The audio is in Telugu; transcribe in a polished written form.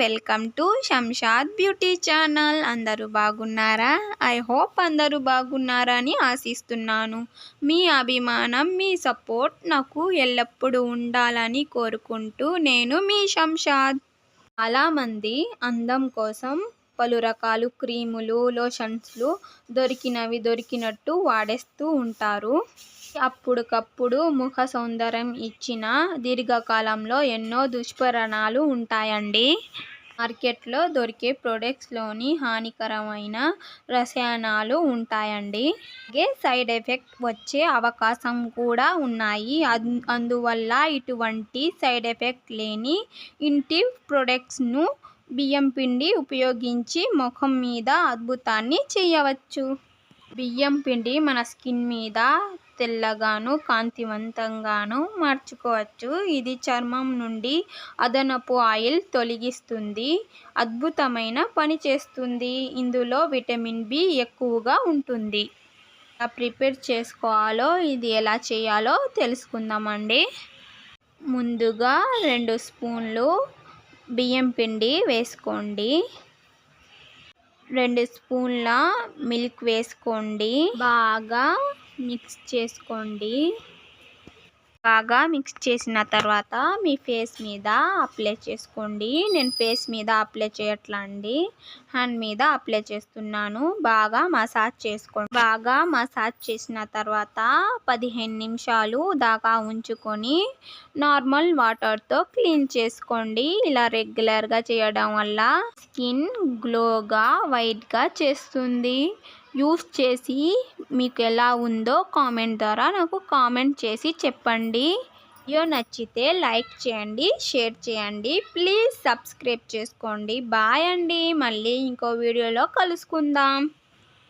Welcome to Shamshad beauty channel. అందరూ బాగున్నారా? ఐ హోప్ అందరూ బాగున్నారని ఆశిస్తున్నాను. మీ అభిమానం, మీ సపోర్ట్ నాకు ఎల్లప్పుడూ ఉండాలని కోరుకుంటూ నేను మీ శంషాద్. చాలామంది అందం కోసం పలు రకాల క్రీములు, లోషన్స్లు దొరికినట్టు వాడేస్తూ ఉంటారు. అప్పటికప్పుడు ముఖ సౌందర్యం ఇచ్చిన దీర్ఘకాలంలో ఎన్నో దుష్పరిణామాలు ఉంటాయండి. మార్కెట్లో దొరికే ప్రొడక్ట్స్లోని హానికరమైన రసాయనాలు ఉంటాయండి. అలాగే సైడ్ ఎఫెక్ట్ వచ్చే అవకాశం కూడా ఉన్నాయి. అందువల్ల ఇటువంటి సైడ్ ఎఫెక్ట్ లేని ఇంటి ప్రొడక్ట్స్ను బియ్యం పిండి ఉపయోగించి ముఖం మీద అద్భుతాన్ని చేయవచ్చు. బియ్యం పిండి మన స్కిన్ మీద తెల్లగాను, కాంతివంతంగాను మార్చుకోవచ్చు. ఇది చర్మం నుండి అదనపు ఆయిల్ తొలగిస్తుంది, అద్భుతమైన పని చేస్తుంది. ఇందులో విటమిన్ బి ఎక్కువగా ఉంటుంది. ఎలా ప్రిపేర్ చేసుకోవాలో, ఇది ఎలా చేయాలో తెలుసుకుందామండి. ముందుగా 2 స్పూన్లు బియ్యం పిండి వేసుకోండి. 2 స్పూన్ల మిల్క్ వేసుకోండి. బాగా మిక్స్ చేసుకోండి. బాగా మిక్స్ చేసిన తర్వాత మీ ఫేస్ మీద అప్లై చేసుకోండి. నేను ఫేస్ మీద అప్లై చేయట్లా అండి, హ్యాండ్ మీద అప్లై చేస్తున్నాను. బాగా మసాజ్ చేసుకోండి. బాగా మసాజ్ చేసిన తర్వాత 15 నిమిషాలు దాకా ఉంచుకొని నార్మల్ వాటర్తో క్లీన్ చేసుకోండి. ఇలా రెగ్యులర్గా చేయడం వల్ల స్కిన్ గ్లోగా, వైట్గా చేస్తుంది. యూస్ చేసి మీకు ఎలా ఉందో కామెంట్ ద్వారా నాకు కామెంట్ చేసి చెప్పండి. వీడియో నచ్చితే లైక్ చేయండి, షేర్ చేయండి, ప్లీజ్ సబ్స్క్రైబ్ చేసుకోండి. బాయ్ అండి. మళ్ళీ ఇంకో వీడియోలో కలుసుకుందాం.